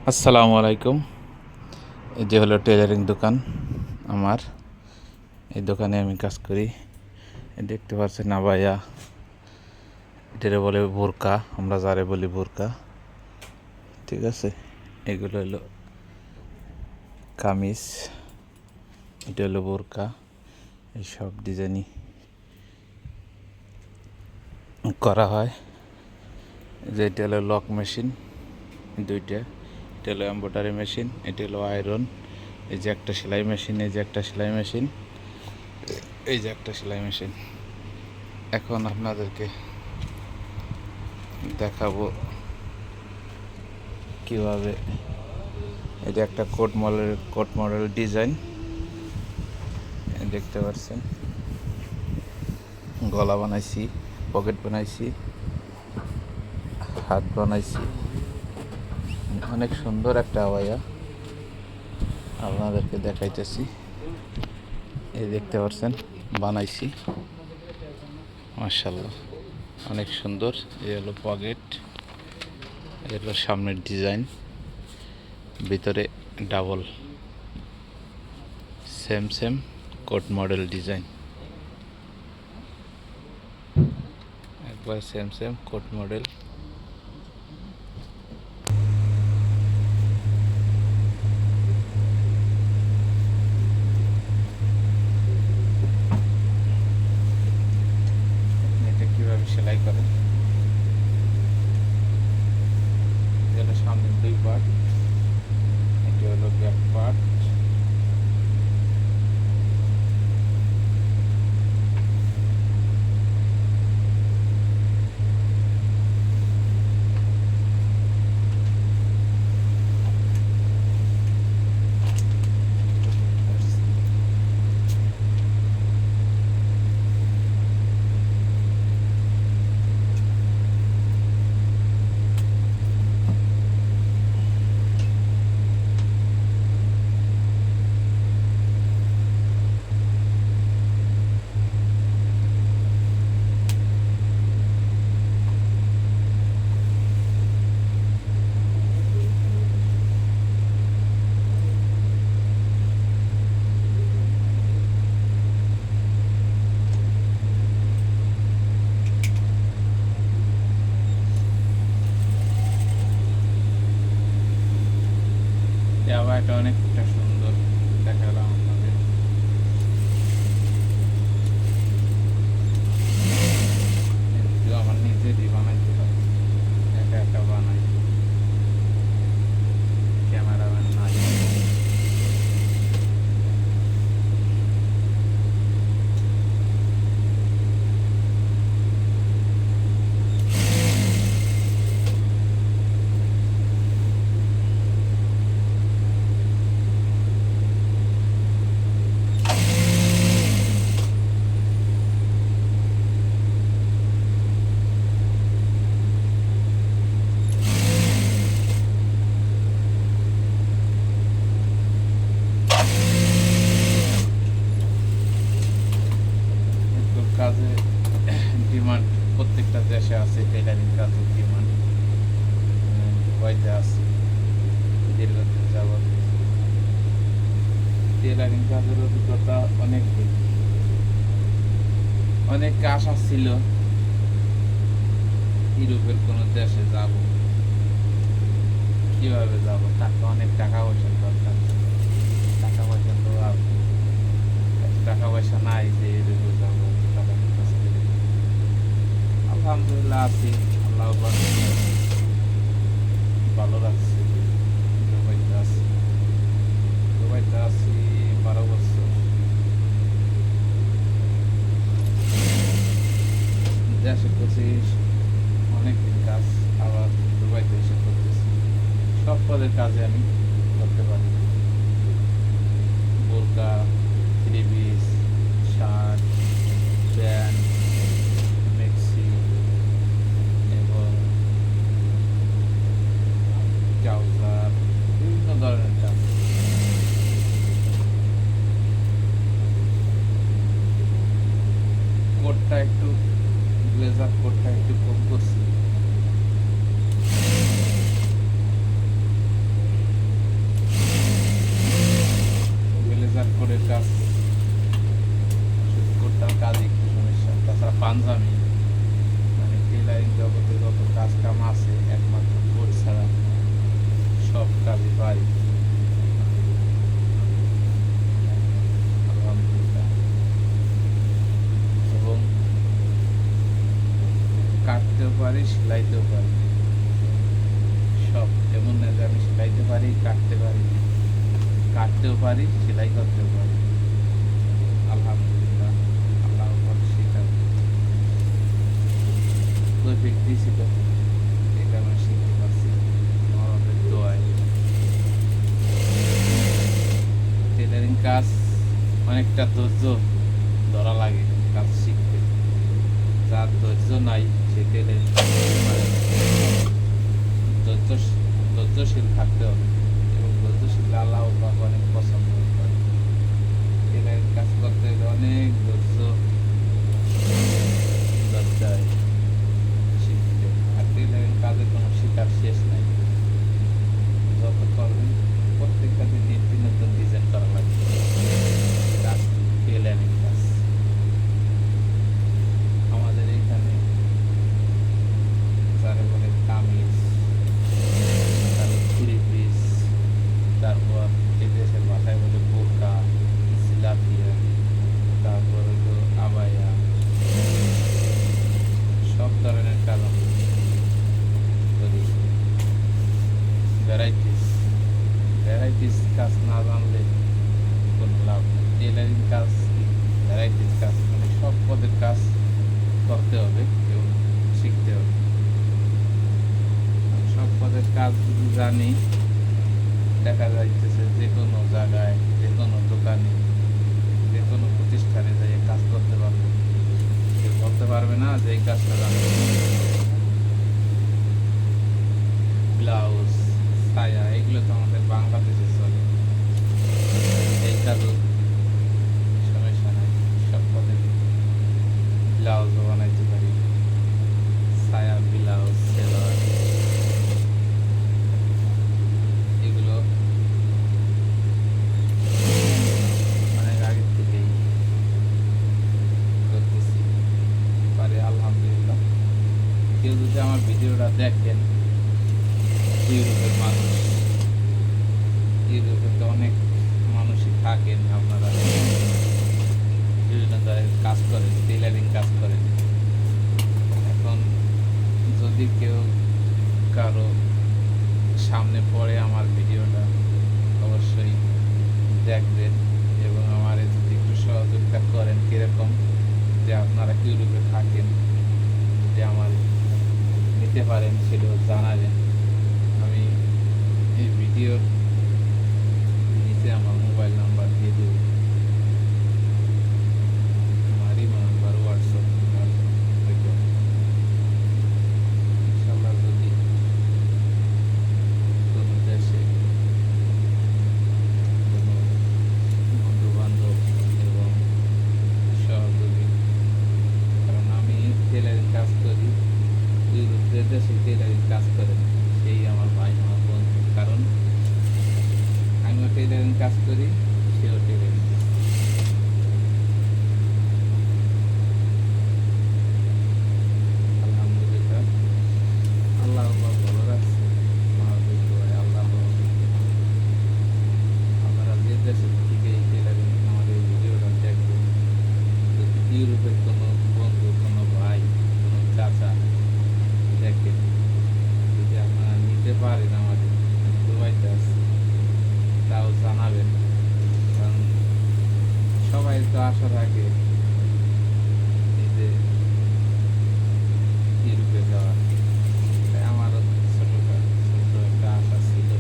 আসসালামু আলাইকুম। এটি হলো টেলারিং দোকান আমার। এই দোকানে আমি কাজ করি। দেখতে পাচ্ছেন আবায়া, এটারে বলে বোরকা, আমরা যারে বলি বোরকা, ঠিক আছে। এগুলো হলো কামিজ, এটা হলো বোরকা। এই সব ডিজাইনই করা হয়। যে এটা হলো লক মেশিন দুইটা, এটা হলো এম্ব্রয়ডারি মেশিন, এটা হলো আয়রন। এই যে একটা সেলাই মেশিন, এই যে একটা সেলাই মেশিন, এই যে একটা সেলাই মেশিন। এখন আপনাদেরকে দেখাবো কিভাবে। এটা একটা কোট মডেল ডিজাইন দেখতে পাচ্ছেন। গলা বানাইছি, পকেট বানাইছি, হাত বানাইছি, অনেক সুন্দর একটা আবায়া আপনাদেরকে দেখাইতেছি। এই দেখতে পাচ্ছেন বানাইছি, মাশাআল্লাহ অনেক সুন্দর। এই হলো পকেট, এই হলো সামনের ডিজাইন, ভিতরে double same coat model design, একবার সেম কোট মডেল। এটা কীভাবে সেলাই করে, এটা হলো সামনের দুই পার্ট, এটা হলো ব্যাক পার্ট। আবার এটা অনেকটা সুন্দর দেখালাম আপনাদের। আমার নিজেরই বানাইতে হয়, একা একা বানাই, ক্যামেরাম্যান নাই। কাজে ডিমান্ড প্রত্যেকটা দেশে আছে, টেলারিং কাজের ডিমান্ড। দুবাইতে আছে দীর্ঘদিন যাবৎ। টেলারিং কাজের অভিজ্ঞতা অনেক দিন, অনেক আশা ছিল ইউরোপের কোনো দেশে যাব। কিভাবে যাব, অনেক টাকা পয়সার দরকার, টাকা পয়সা তো টাকা পয়সা নাই যে ইউরোপে যাবো। টাকা আলহামদুলিল্লাহ আছি, আল্লাহ ভালো রাখছে। দুবাইতে আছি 12 বছর। দেশে করছি অনেকদিন কাজ, আবার দুবাইতে এসে করতেছি। সব পদের কাজে আমি করতে পারি। বোরকা, থ্রি পিস, শার্ট, প্যান্ট, মেক্সি এবং ট্রাউজার, বিভিন্ন ধরনের কাজ। কোটটা একটু, ব্লেজার কোটটা একটু কম করছি, সেলাইতেও পারি, সব। এমন না যে আমি সেলাইতে পারি, কাটতে পারি, কাটতেও পারি, সেলাই করতেও পারি। আলহামদুলিল্লাহ, আল্লাহ সেটা তৌফিক দিয়েছিল, এই কারণে শিখতে পারছি আমাদের দোয়ায়। টেলারিং কাজ অনেকটা ধৈর্য ধরা লাগে কাজ শিখতে। যার ধৈর্য নাই সে টেলারিং কাজ করতে পারে না। ধৈর্যশীল থাকতে হবে, এবং ধৈর্যশীল আল্লাহ পাক অনেক পছন্দ করে। টেলারিং কাজ করতে হলে অনেক ধৈর্য দরকার শিখতে। আর টেলারিং কাজের কোনো শিকার শেষ নাই, যত করবেন প্রত্যেকটা দিন নতুন নতুন ডিজাইন করা লাগবে। কাজ টেলারিং কাজ আমাদের এইখানে যারা বলে কামিজ, তারপর থ্রি পিস, তারপর এদেশের ভাষায় বলে বোরকা, সিলাফিয়া, তারপর হলো আবায়া, সব ধরনের কাজ আমরা করি। ভ্যারাইটিস কাজ না জানলে কোনো লাভ নেই। টেলারিং কাজ কি ভ্যারাইটিস কাজ, মানে সব পদের কাজ করতে হবে এবং শিখতে হবে। সব পদের কাজ যদি জানি, দেখা যাইতেছে যে কোনো জায়গায়, যে কোনো দোকানে, যে কোনো প্রতিষ্ঠানে যাই কাজ করতে পারবে। কেউ বলতে পারবে না যে এই কাজটা জানবে। ব্লাউজ, সায়া, এগুলো তো আমাদের বাংলাদেশে চলে, এই কাজও সমস্যা নাই। সব পদের ব্লাউজও বানাইতে পারি, সায়া, ব্লাউজ, সেলোয়ার, এগুলো অনেক আগের থেকেই করতেছি, পারি আলহামদুলিল্লাহ। কেউ যদি আমার ভিডিওটা দেখেন, ইউরোপের মানুষ, ইউরোপে তো অনেক মানুষই থাকেন, আপনারা বিভিন্ন জায়গায় কাজ করেন, টেলারিং কাজ করেন। এখন যদি কেউ কারো সামনে পড়ে আমার ভিডিওটা, অবশ্যই দেখবেন এবং আমার যদি একটু সহযোগিতা করেন, কীরকম যে আপনারা ইউরোপে থাকেন, যে আমার নিতে পারেন সেটাও জানাবেন। আমি এই ভিডিওর নিচে আমার মোবাইল নাম্বার দিয়ে দেব, আমার ইমো নাম্বার, হোয়াটসঅ্যাপ নাম্বার। ইনশাল্লাহ যদি কোনো দেশে কোনো বন্ধু বান্ধব এবং সহযোগী, কারণ আমি টেলারিং কাজ করি, ইউরোপের দেশে টেলারিং কাজ করে সেই আমার ভাই, আমার বন্ধু। কারণ আমিও টেলারিং কাজ করি, সেও টেলারিং কাজ করে। আলহামদুলিল্লাহ, আল্লাহ ভালো রাখছে। আল্লাহ আপনারা যে দেশের থেকে এই টেলারিং আমাদের ভিডিওটা দেখবেন, যদি ইউরোপের কোনো বন্ধু, কোনো ভাই, কোনো চাচা দেখেন, যদি আপনারা নিতে পারেন, আমাদের দুবাইতে আছে, তাও জানাবেন। কারণ সবাই তো আশা থাকে যে ইউরোপে যাওয়ার, তাই আমারও ছোট একটা আশা ছিল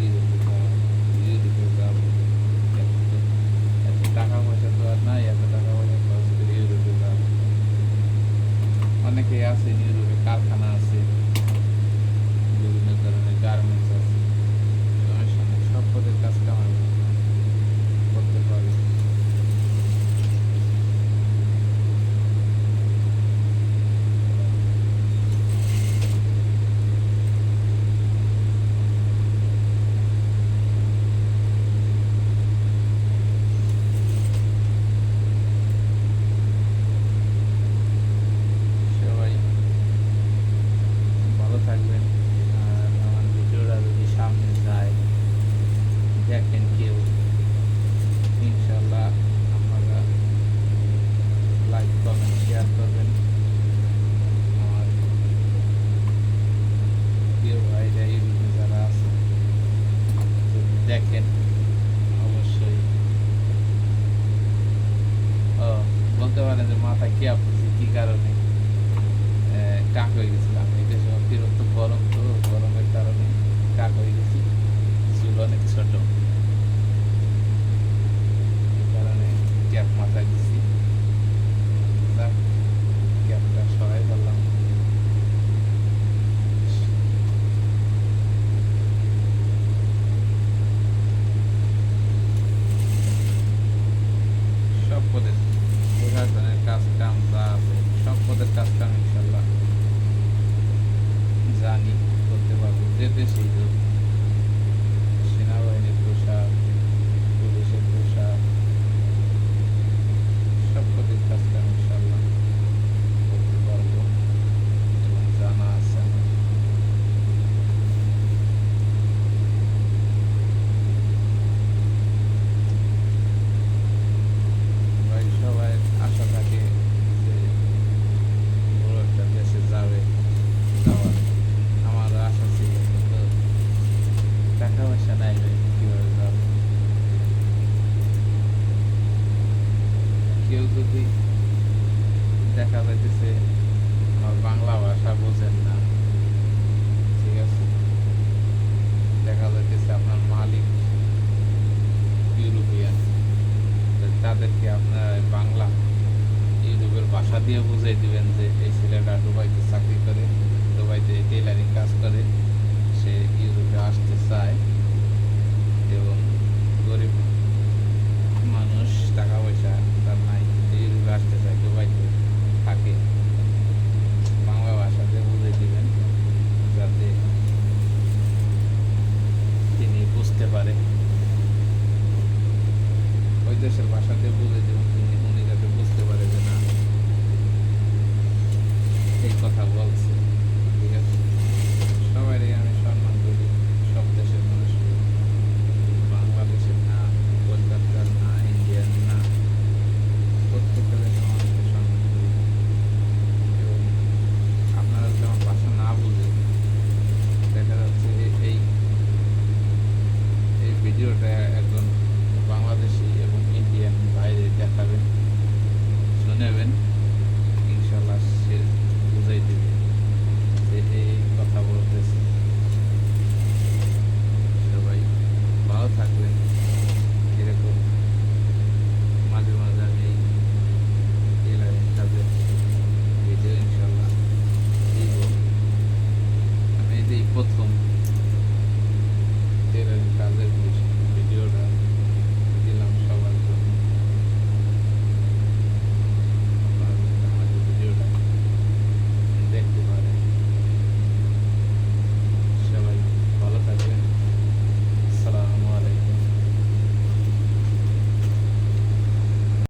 ইউরোপে যাওয়ার, ইউরোপে যাবো। এত টাকা পয়সা তো আর নাই, এত টাকা পয়সা খরচ করে ইউরোপে যাবো। অনেকেই আছে ইউরোপে, কারখানা আছে, বিভিন্ন ধরনের গার্মেন্টস আছে, সমস্যা নেই, সব পদের কাজ কামাই করতে পারে। সবাই ভালো থাকবেন। আর আমার ভিডিওটা যদি সামনে যায়, দেখেন কেউ, ইনশাল্লাহ দেখেন অবশ্যই। ও, বলতে পারেন যে মাথায় কি আপনি কি কারণে কাক হয়ে গেছিলাম। এটা সব অতিরিক্ত গরম, তো গরমের কারণে কাক হয়ে গেছি, চুল অনেক ছোট, এই কারণে ক্যাপ মাথায় দিছি। যাক, ক্যাপটা সরাই ফেললাম। সব পদের প্রশাসনের কাজ কাম যা আছে সব পদের কাজ কাম ইনশাল্লাহ জানি, করতে পারবো। যে দেশেই হোক, সেনাবাহিনীর পোশাক, পুলিশের পোশাক, সব পদের কাজ কাম ইনশাল্লাহ করতে পারবো এবং জানা আছে আমার। ভাই সবাই আশা থাকে যে বড় একটা দেশে যাবে, যাওয়ার আমারও আশা ছিল, কিন্তু টাকা পয়সা নাই ভাই, কিভাবে যাবো। কেউ যদি দেখা যাইতেছে আমার বাংলা ভাষা বোঝেন না, ঠিক আছে, দেখা যাইতেছে আপনার মালিক ইউরোপিয়ান, তাদেরকে আপনার বাংলা ইউরোপের ভাষা দিয়ে বুঝাই দিবেন যে এই ছেলেটা দুবাইতে চাকরি করে, দুবাইতে টেলারিং কাজ করে, সে ইউরোপে আসতে চায় এবং গরিব মানুষ, টাকা পয়সা তার নাই, ইউরোপে আসতে চায়, দুবাইতে থাকে। বাংলা ভাষা দিয়ে বুঝাই দিবেন যাতে তিনি বুঝতে পারে, ওই দেশের ভাষা দিয়ে বুঝাই দেবেন উনি যাতে বুঝতে পারে যে না, এই কথা বলছে, ঠিক আছে। সবারই আমি সম্মান করি, সব দেশের মানুষকে, বাংলাদেশের না, কলকাতার না, ইন্ডিয়ান না, প্রত্যেকটা দেশের মানুষকে সম্মান করি। এবং আপনারা যদি আমার ভাষা না বুঝেন, দেখা যাচ্ছে এই এই ভিডিওটা একজন বাংলাদেশি এবং ইন্ডিয়ান বাইরে দেখাবেন, শুনেবেন,